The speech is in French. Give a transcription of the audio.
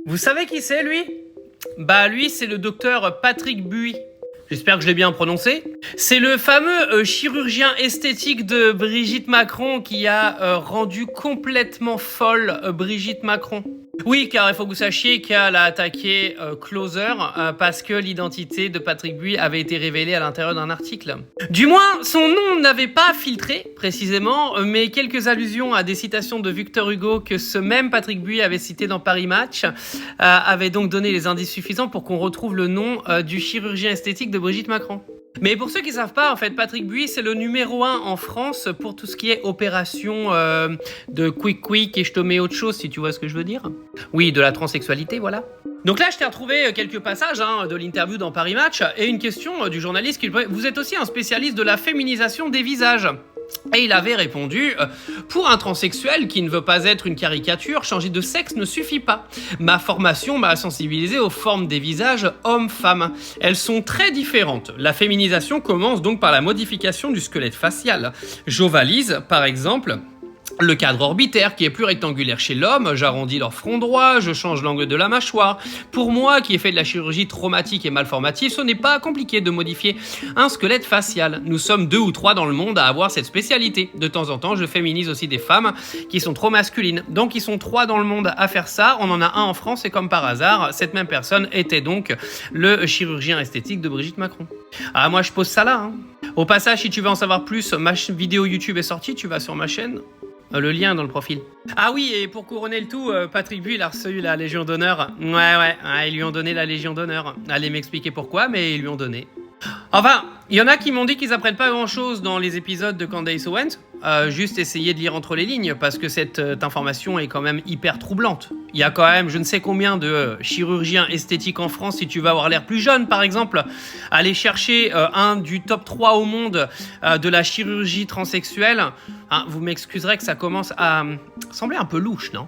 Vous savez qui c'est, lui? Bah, lui, c'est le docteur Patrick Buy. J'espère que je l'ai bien prononcé. C'est le fameux chirurgien esthétique de Brigitte Macron qui a rendu complètement folle Brigitte Macron. Oui, car il faut que vous sachiez qu'elle a attaqué Closer parce que l'identité de Patrick Buy avait été révélée à l'intérieur d'un article. Du moins, son nom n'avait pas filtré, précisément, mais quelques allusions à des citations de Victor Hugo que ce même Patrick Buy avait cité dans Paris Match avaient donc donné les indices suffisants pour qu'on retrouve le nom du chirurgien esthétique de Brigitte Macron. Mais pour ceux qui ne savent pas, en fait, Patrick Buy, c'est le numéro 1 en France pour tout ce qui est opération de quick et je te mets autre chose, si tu vois ce que je veux dire. Oui, de la transsexualité, voilà. Donc là, je t'ai retrouvé quelques passages de l'interview dans Paris Match et une question du journaliste qui vous êtes aussi un spécialiste de la féminisation des visages. Et il avait répondu « Pour un transsexuel qui ne veut pas être une caricature, changer de sexe ne suffit pas. Ma formation m'a sensibilisé aux formes des visages hommes-femmes. Elles sont très différentes. La féminisation commence donc par la modification du squelette facial. J'ovalise, par exemple, le cadre orbitaire qui est plus rectangulaire chez l'homme, j'arrondis leur front droit, je change l'angle de la mâchoire. Pour moi qui ai fait de la chirurgie traumatique et malformative, ce n'est pas compliqué de modifier un squelette facial. Nous sommes 2 ou 3 dans le monde à avoir cette spécialité. De temps en temps, je féminise aussi des femmes qui sont trop masculines. Donc ils sont 3 dans le monde à faire ça. On en a un en France et comme par hasard, cette même personne était donc le chirurgien esthétique de Brigitte Macron. Ah, moi je pose ça là. Au passage, si tu veux en savoir plus, ma vidéo YouTube est sortie, tu vas sur ma chaîne. Le lien dans le profil. Ah oui, et pour couronner le tout, Patrick Buy, il a reçu la Légion d'honneur. Ouais, ils lui ont donné la Légion d'honneur. Allez m'expliquer pourquoi, mais ils lui ont donné. Enfin, il y en a qui m'ont dit qu'ils apprennent pas grand-chose dans les épisodes de Candace Owens. Juste essayer de lire entre les lignes, parce que cette information est quand même hyper troublante. Il y a quand même je ne sais combien de chirurgiens esthétiques en France, si tu veux avoir l'air plus jeune par exemple, aller chercher un du top 3 au monde de la chirurgie transsexuelle. Vous m'excuserez que ça commence à sembler un peu louche, non ?